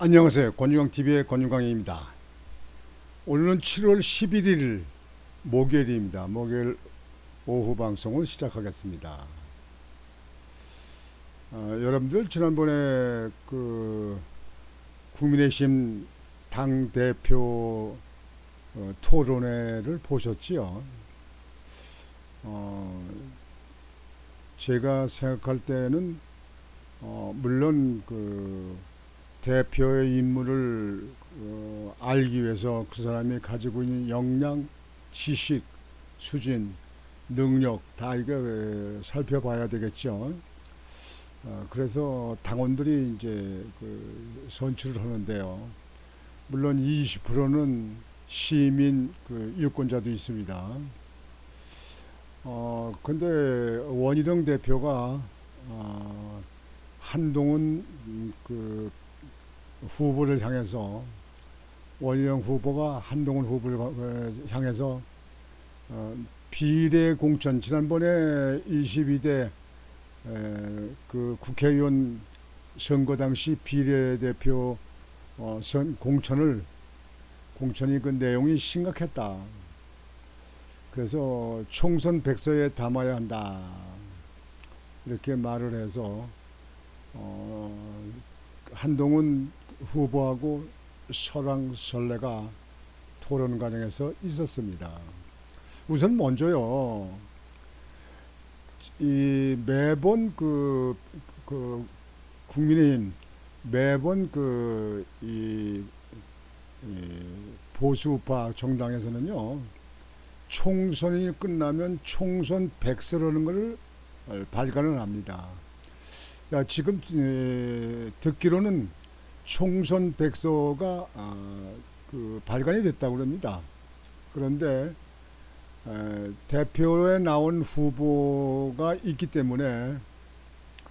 안녕하세요. 권유광TV의 권유광입니다. 오늘은 7월 11일 목요일입니다. 목요일 오후 방송을 시작하겠습니다. 여러분들 지난번에 국민의힘 당대표 토론회를 보셨지요? 제가 생각할 때는 물론 대표의 인물을 알기 위해서 그 사람이 가지고 있는 역량, 지식, 수진, 능력 다 이거 살펴봐야 되겠죠. 그래서 당원들이 이제 선출을 하는데요. 물론 20%는 시민 유권자도 있습니다. 근데 원희룡 대표가 한동훈 후보를 향해서 원희룡 후보가 한동훈 후보를 향해서 비례 공천 지난번에 22대 국회의원 선거 당시 비례대표 공천이 그 내용이 심각했다. 그래서 총선 백서에 담아야 한다. 이렇게 말을 해서 한동훈 후보하고 설왕설래가 토론 과정에서 있었습니다. 우선 먼저요, 이 매번 국민의힘 매번 이 보수파 정당에서는요, 총선이 끝나면 총선 백서라는 것을 발간을 합니다. 지금 듣기로는 총선 백서가 발간이 됐다고 합니다. 그런데 대표에 나온 후보가 있기 때문에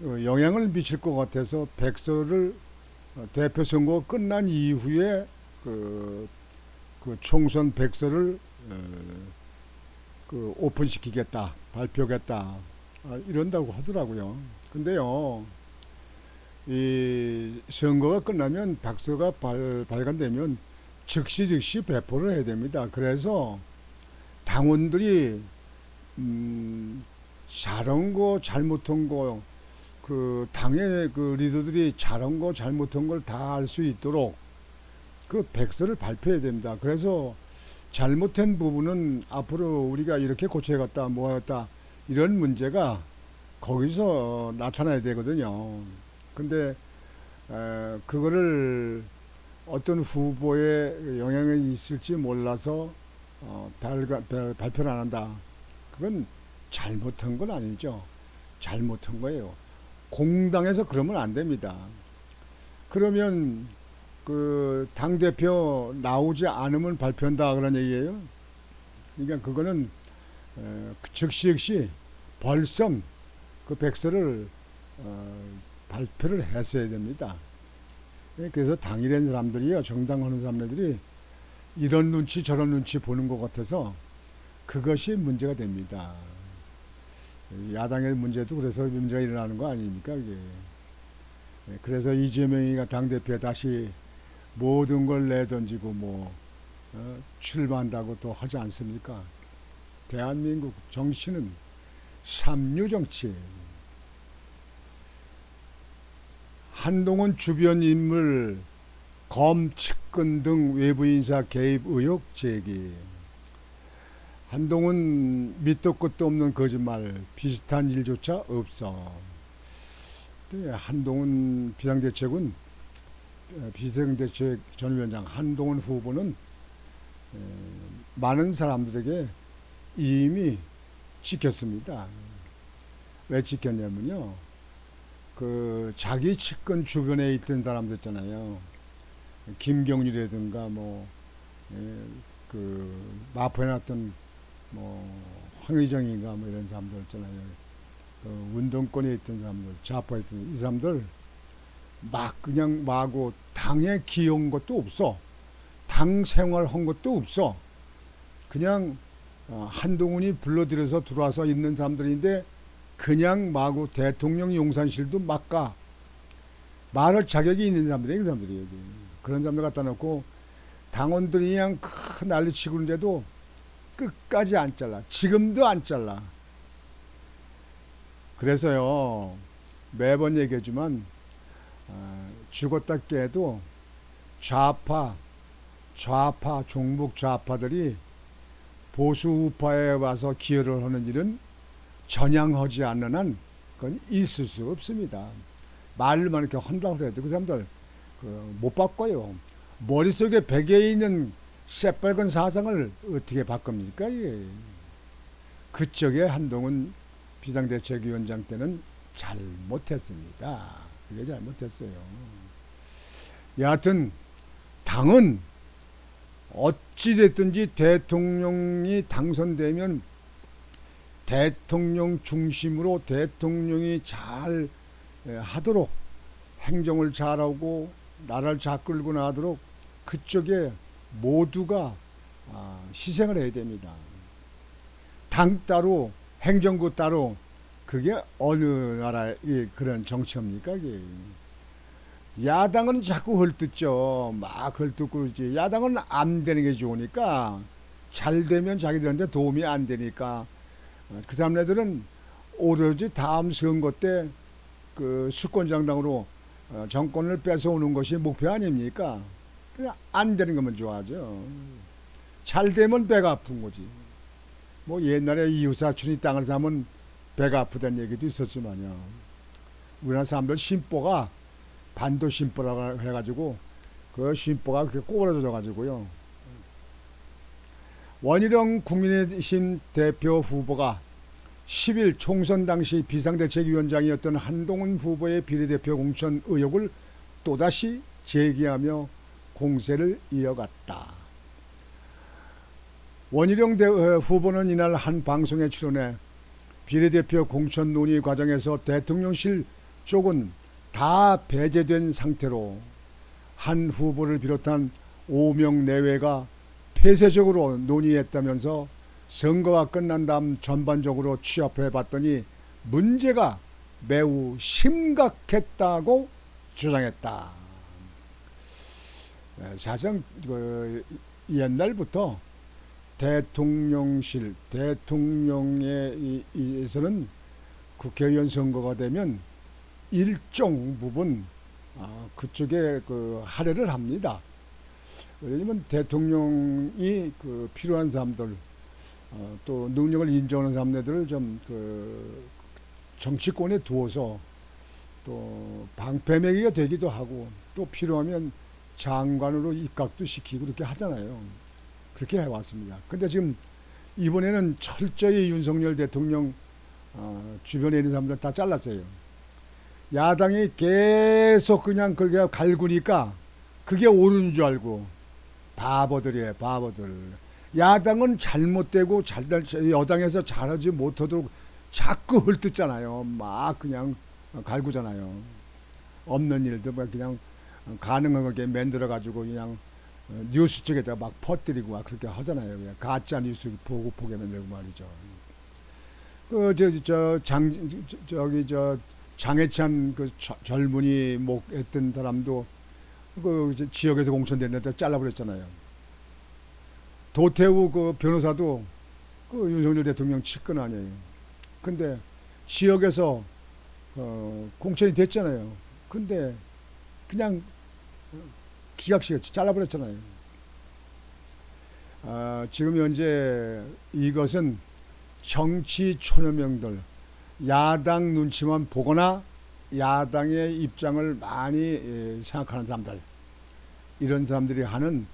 영향을 미칠 것 같아서 백서를 대표 선거 끝난 이후에 총선 백서를 오픈시키겠다, 발표하겠다, 이런다고 하더라고요. 근데요, 이 선거가 끝나면 백서가 발간되면 즉시 배포를 해야 됩니다. 그래서 당원들이 잘한 거 잘못한 거 당의 리더들이 잘한 거 잘못한 걸 다 알 수 있도록 백서를 발표해야 됩니다. 그래서 잘못된 부분은 앞으로 우리가 이렇게 고쳐야겠다, 뭐하겠다, 이런 문제가 거기서 나타나야 되거든요. 근데 그거를 어떤 후보의 영향이 있을지 몰라서 발표를 안 한다. 그건 잘못한 건 아니죠. 잘못한 거예요. 공당에서 그러면 안 됩니다. 그러면 당대표 나오지 않으면 발표한다, 그런 얘기예요. 그러니까 그거는 즉시 벌써 백서를 발표를 했어야 됩니다. 그래서 당일엔 사람들이요, 정당하는 사람들이 이런 눈치 저런 눈치 보는 것 같아서 그것이 문제가 됩니다. 야당의 문제도 그래서 문제가 일어나는 거 아닙니까, 이게. 그래서 이재명이가 당대표에 다시 모든 걸 내던지고 출마한다고 또 하지 않습니까? 대한민국 정치는 삼류정치. 한동훈 주변 인물 검, 측근 등 외부 인사 개입 의혹 제기. 한동훈 밑도 끝도 없는 거짓말, 비슷한 일조차 없어. 한동훈 비상대책 전 위원장 한동훈 후보는 많은 사람들에게 이미 찍혔습니다. 왜 찍혔냐면요, 자기 측근 주변에 있던 사람들 있잖아요. 김경률이라든가 마포해놨던 황의정인가 이런 사람들 있잖아요. 운동권에 있던 사람들, 좌파에 있던 이 사람들 그냥 마구 당에 기여한 것도 없어. 당 생활한 것도 없어. 그냥 한동훈이 불러들여서 들어와서 있는 사람들인데 그냥 마구 대통령 용산실도 막 가. 말할 자격이 있는 사람들이에요, 그 사람들이 여기. 그런 사람들 갖다 놓고 당원들이 그냥 큰 난리치고 있는데도 끝까지 안 잘라. 지금도 안 잘라. 그래서요, 매번 얘기하지만 죽었다 깨도 좌파, 종북 좌파들이 보수 우파에 와서 기여를 하는 일은 전향하지 않는 한 그건 있을 수 없습니다. 말만 이렇게 한다고 해도 그 사람들 못 바꿔요. 머릿속에 베개에 있는 새빨간 사상을 어떻게 바꿉니까? 이게. 그쪽에 한동훈 비상대책위원장 때는 잘못했습니다. 그게 잘못했어요. 여하튼 당은 어찌됐든지 대통령이 당선되면 대통령 중심으로 대통령이 잘 하도록 행정을 잘하고 나라를 잘 끌고 나가도록 그쪽에 모두가 희생을 해야 됩니다. 당 따로 행정부 따로 그게 어느 나라의 그런 정치입니까? 이게. 야당은 자꾸 헐뜯죠. 막 헐뜯고 그러지. 야당은 안 되는 게 좋으니까 잘 되면 자기들한테 도움이 안 되니까 그 사람들은 오로지 다음 선거 때 그 수권장당으로 정권을 뺏어오는 것이 목표 아닙니까? 그냥 안 되는 것만 좋아하죠. 잘 되면 배가 아픈 거지. 뭐 옛날에 이웃사촌이 땅을 사면 배가 아프다는 얘기도 있었지만요. 우리나라 사람들 심보가 반도 심보라고 해가지고 그 심보가 그렇게 꼬부라져 가지고요. 원희룡 국민의힘 대표 후보가 10일 총선 당시 비상대책위원장이었던 한동훈 후보의 비례대표 공천 의혹을 또다시 제기하며 공세를 이어갔다. 원희룡 후보는 이날 한 방송에 출연해 비례대표 공천 논의 과정에서 대통령실 쪽은 다 배제된 상태로 한 후보를 비롯한 5명 내외가 폐쇄적으로 논의했다면서 선거가 끝난 다음 전반적으로 취합해 봤더니 문제가 매우 심각했다고 주장했다. 사실상 옛날부터 대통령실, 대통령에서는 국회의원 선거가 되면 일정 부분 그쪽에 할애를 합니다. 왜냐면 대통령이 필요한 사람들, 또 능력을 인정하는 사람들을 좀 정치권에 두어서 또 방패매기가 되기도 하고 또 필요하면 장관으로 입각도 시키고 그렇게 하잖아요. 그렇게 해왔습니다. 근데 지금 이번에는 철저히 윤석열 대통령 주변에 있는 사람들 다 잘랐어요. 야당이 계속 그냥 그렇게 갈구니까 그게 옳은 줄 알고 바보들이에요, 바보들. 야당은 잘못되고 여당에서 잘하지 못하도록 자꾸 헐뜯잖아요. 막 그냥 갈구잖아요. 없는 일도 그냥 가능하게 만들어가지고 그냥 뉴스 쪽에다 막 퍼뜨리고 그렇게 하잖아요. 그냥 가짜 뉴스 보게 만들고 말이죠. 장해찬 젊은이 목했던 사람도 지역에서 공천됐는데 잘라버렸잖아요. 도태우 변호사도 윤석열 대통령 측근 아니에요. 근데 지역에서 공천이 됐잖아요. 근데 그냥 기각시켰지, 잘라버렸잖아요. 지금 현재 이것은 정치 초녀명들, 야당 눈치만 보거나 야당의 입장을 많이 생각하는 사람들, 이런 사람들이 하는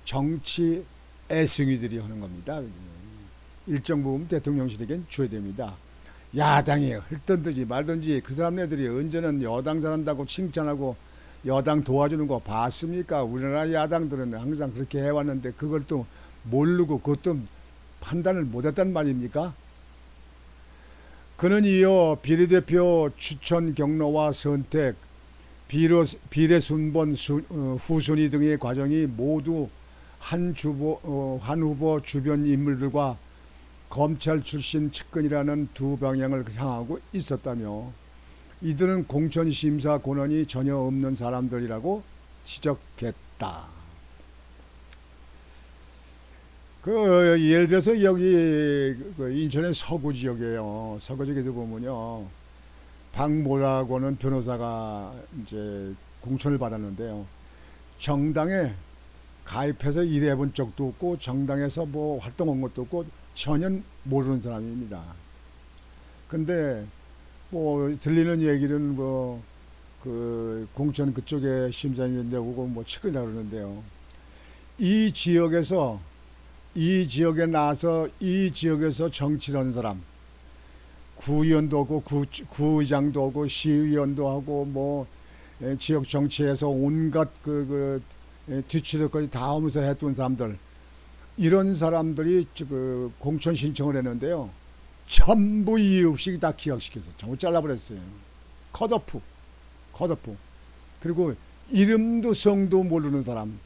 정치 애승이들이 하는 겁니다. 일정 부분 대통령실에겐 줘야 됩니다. 야당이 헐던지 말든지 그 사람네들이 언제는 여당 잘한다고 칭찬하고 여당 도와주는 거 봤습니까? 우리나라 야당들은 항상 그렇게 해왔는데 그걸 또 모르고 그것도 판단을 못했단 말입니까? 그는 이어 비례대표 추천 경로와 선택, 비례 순번 후순위 등의 과정이 모두 한 후보 주변 인물들과 검찰 출신 측근이라는 두 방향을 향하고 있었다며 이들은 공천심사 권한이 전혀 없는 사람들이라고 지적했다. 했다. 예를 들어서 여기 인천의 서구 지역이에요. 서구 지역에도 보면요, 박모라고는 변호사가 이제 공천을 받았는데요. 정당에 가입해서 일해본 적도 없고 정당에서 뭐 활동한 것도 없고 전혀 모르는 사람입니다. 근데 뭐 들리는 얘기는 뭐 그 공천 그쪽에 심사위원데 오고 뭐 측근이라 그러는데요. 이 지역에서 이 지역에 나와서 이 지역에서 정치를 하는 사람, 구의원도 하고 구의장도 하고 시의원도 하고 뭐 지역 정치에서 온갖 뒤치덕까지 다 하면서 했던 사람들, 이런 사람들이 그 공천 신청을 했는데요. 전부 이유 없이 다 기각시켜서 전부 잘라버렸어요. 컷오프. 그리고 이름도 성도 모르는 사람,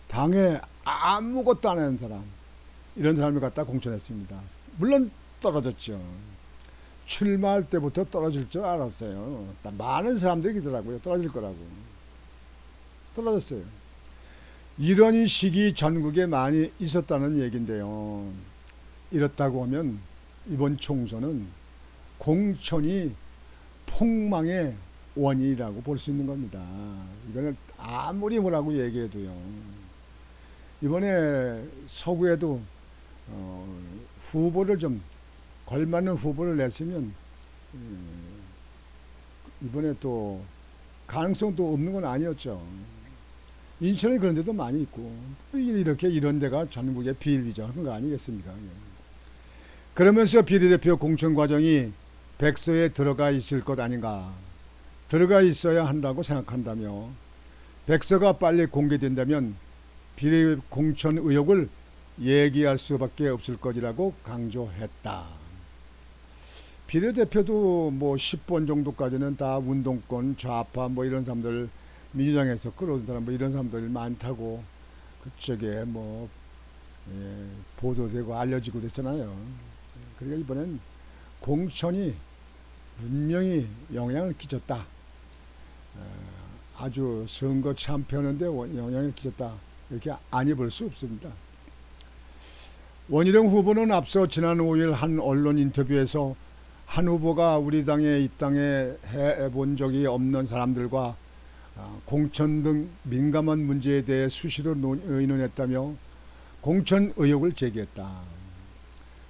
당에 아무것도 안 하는 사람, 이런 사람을 갖다 공천했습니다. 물론 떨어졌죠. 출마할 때부터 떨어질 줄 알았어요. 많은 사람들이 그러더라고요. 떨어질 거라고. 떨어졌어요. 이런 식이 전국에 많이 있었다는 얘기인데요. 이렇다고 하면 이번 총선은 공천이 폭망의 원인이라고 볼 수 있는 겁니다. 이거는 아무리 뭐라고 얘기해도요. 이번에 서구에도 후보를 좀 걸맞는 후보를 냈으면 이번에 또 가능성도 없는 건 아니었죠. 인천에 그런 데도 많이 있고 이렇게 이런 데가 전국에 비일비재한 거 아니겠습니까? 그러면서 비례대표 공천 과정이 백서에 들어가 있을 것 아닌가, 들어가 있어야 한다고 생각한다며 백서가 빨리 공개된다면 비례 공천 의혹을 얘기할 수밖에 없을 것이라고 강조했다. 비례대표도 뭐 10번 정도까지는 다 운동권 좌파 뭐 이런 사람들, 민주당에서 끌어온 사람 뭐 이런 사람들이 많다고 그쪽에 뭐 보도되고 알려지고 그랬잖아요. 그러니까 이번엔 공천이 분명히 영향을 끼쳤다. 아주 선거 참패하는데 영향을 끼쳤다. 이렇게 안 입을 수 없습니다. 원희룡 후보는 앞서 지난 5일 한 언론 인터뷰에서 한 후보가 우리 당에 입당해 해본 적이 없는 사람들과 공천 등 민감한 문제에 대해 수시로 의논했다며 공천 의혹을 제기했다.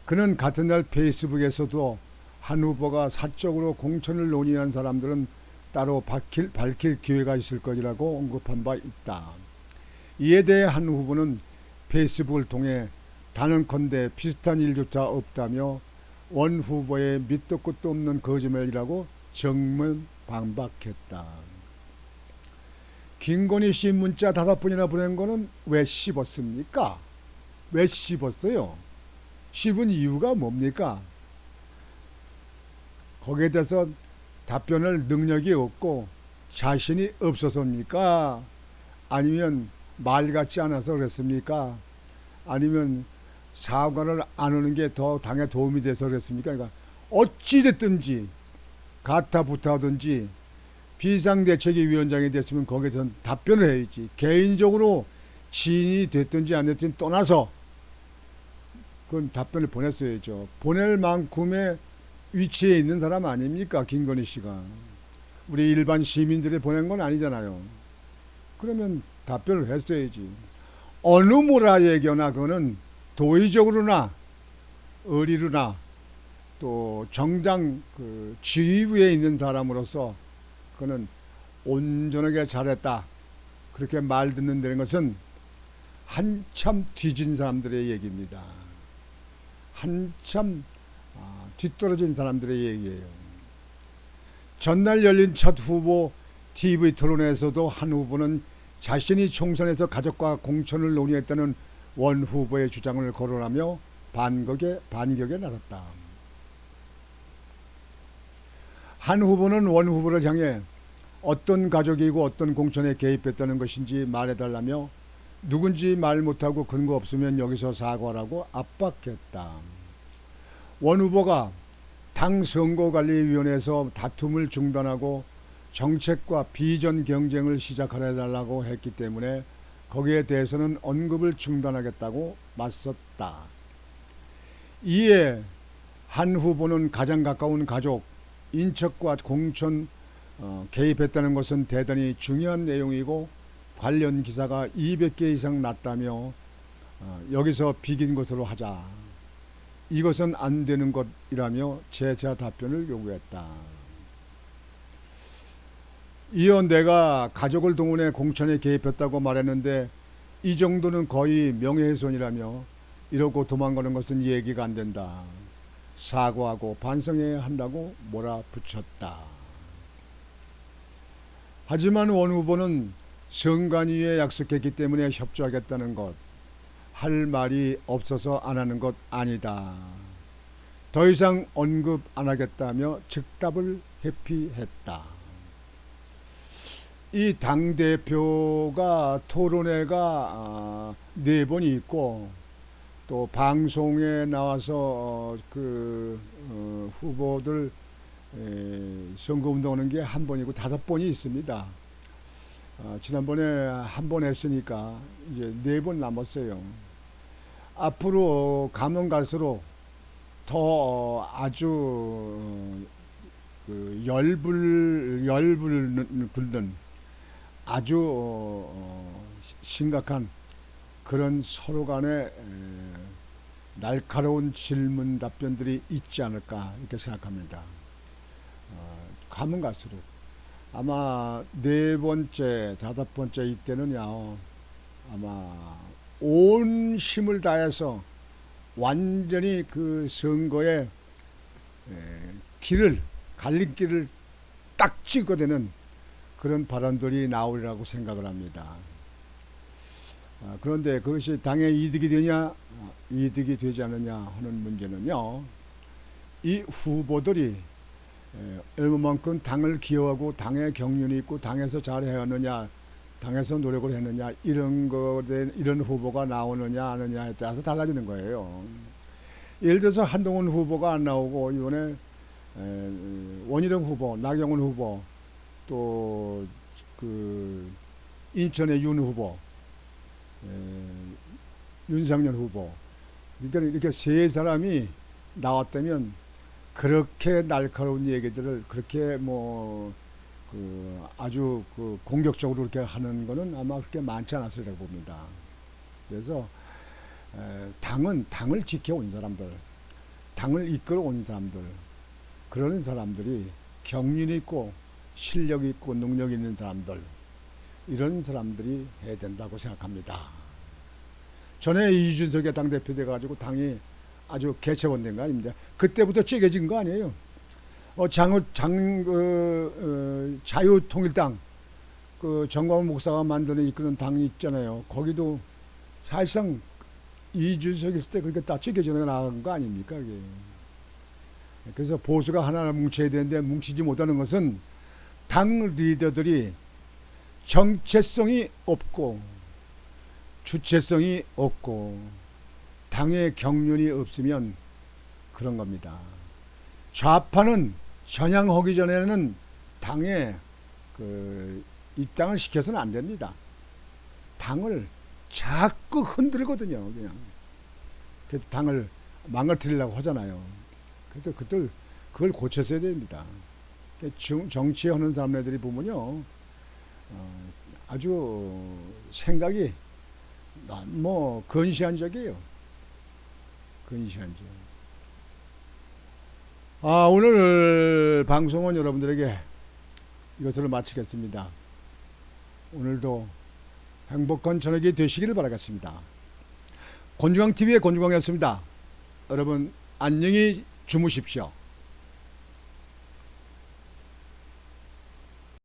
그는 같은 날 페이스북에서도 한 후보가 사적으로 공천을 논의한 사람들은 따로 밝힐 기회가 있을 것이라고 언급한 바 있다. 이에 대해 한 후보는 페이스북을 통해 단언컨대 비슷한 일조차 없다며 원 후보의 밑도 끝도 없는 거짓말이라고 정면 반박했다. 김건희 씨 문자 5번이나 보낸 거는 왜 씹었습니까? 왜 씹었어요? 씹은 이유가 뭡니까? 거기에 대해서 답변할 능력이 없고 자신이 없어서입니까? 아니면 말 같지 않아서 그랬습니까? 아니면 사과를 안 하는 게 더 당에 도움이 돼서 그랬습니까? 그러니까 어찌됐든지 가타부타하든지 비상대책위 위원장이 됐으면 거기에선 답변을 해야지. 개인적으로 지인이 됐든지 안 됐든지 떠나서 그건 답변을 보냈어야죠. 보낼 만큼의 위치에 있는 사람 아닙니까? 김건희 씨가. 우리 일반 시민들이 보낸 건 아니잖아요. 그러면 답변을 했어야지. 어느 뭐라 얘기하나 그거는 도의적으로나 의리로나 또 정당 그 지휘부에 있는 사람으로서 그는 온전하게 잘했다. 그렇게 말 듣는다는 것은 한참 뒤진 사람들의 얘기입니다. 한참 뒤떨어진 사람들의 얘기예요. 전날 열린 첫 후보 TV 토론에서도 한 후보는 자신이 총선에서 가족과 공천을 논의했다는 원 후보의 주장을 거론하며 반격에 나섰다. 한 후보는 원 후보를 향해 어떤 가족이고 어떤 공천에 개입했다는 것인지 말해달라며 누군지 말 못하고 근거 없으면 여기서 사과하라고 압박했다. 원 후보가 당 선거관리위원회에서 다툼을 중단하고 정책과 비전 경쟁을 시작하달라고 했기 때문에 거기에 대해서는 언급을 중단하겠다고 맞섰다. 이에 한 후보는 가장 가까운 가족, 인척과 공천 개입했다는 것은 대단히 중요한 내용이고 관련 기사가 200개 이상 났다며 여기서 비긴 것으로 하자. 이것은 안 되는 것이라며 재차 답변을 요구했다. 이어 내가 가족을 동원해 공천에 개입했다고 말했는데 이 정도는 거의 명예훼손이라며 이러고 도망가는 것은 얘기가 안 된다. 사과하고 반성해야 한다고 몰아붙였다. 하지만 원 후보는 선관위에 약속했기 때문에 협조하겠다는 것, 할 말이 없어서 안 하는 것 아니다. 더 이상 언급 안 하겠다며 즉답을 회피했다. 이 당대표가 토론회가 4번이 있고 또 방송에 나와서 후보들 선거운동하는 게 1번이고 5번이 있습니다. 지난번에 1번 했으니까 이제 4번 남았어요. 앞으로 가면 갈수록 더 아주 열불 끓는 아주 심각한 그런 서로 간의 날카로운 질문 답변들이 있지 않을까 이렇게 생각합니다. 가면 갈수록 아마 4번째, 5번째 이때는야 아마 온 힘을 다해서 완전히 그 선거의 갈림길을 딱 찍어대는 그런 발언들이 나오리라고 생각을 합니다. 그런데 그것이 당에 이득이 되냐 이득이 되지 않느냐 하는 문제는요, 이 후보들이 얼마만큼 당을 기여하고 당의 경륜이 있고 당에서 잘 해왔느냐, 당에서 노력을 했느냐, 이런 후보가 나오느냐 안 하느냐에 따라서 달라지는 거예요. 예를 들어서 한동훈 후보가 안 나오고 이번에 원희룡 후보, 나경원 후보, 또 인천의 윤 후보, 윤상열 후보, 그러니까 이렇게 3사람이 나왔다면 그렇게 날카로운 얘기들을 그렇게 아주 공격적으로 그렇게 하는 거는 아마 그렇게 많지 않았으리라고 봅니다. 그래서 당을 지켜온 사람들, 당을 이끌어온 사람들, 그런 사람들이 경륜 있고 실력 있고 능력 있는 사람들, 이런 사람들이 해야 된다고 생각합니다. 전에 이준석이 당대표 돼가지고 당이 아주 개체원된 거 아닙니까? 그때부터 찌개진 거 아니에요. 자유통일당, 정광훈 목사가 만드는 이끄는 당이 있잖아요. 거기도 사실상 이준석 있을 때 그렇게 다 찌개져 나간 거 아닙니까? 그게. 그래서 보수가 하나 뭉쳐야 되는데 뭉치지 못하는 것은 당 리더들이 정체성이 없고 주체성이 없고 당의 경륜이 없으면 그런 겁니다. 좌파는 전향하기 전에는 당에 입당을 시켜서는 안 됩니다. 당을 자꾸 흔들거든요. 그냥. 그래서 당을 망가뜨리려고 하잖아요. 그래서 그걸 고쳤어야 됩니다. 정치하는 사람들이 보면요, 아주 생각이 건시한적이에요. 건시한적. 오늘 방송은 여러분들에게 이것으로 마치겠습니다. 오늘도 행복한 저녁이 되시기를 바라겠습니다. 권중광TV의 권중광이었습니다. 여러분 안녕히 주무십시오.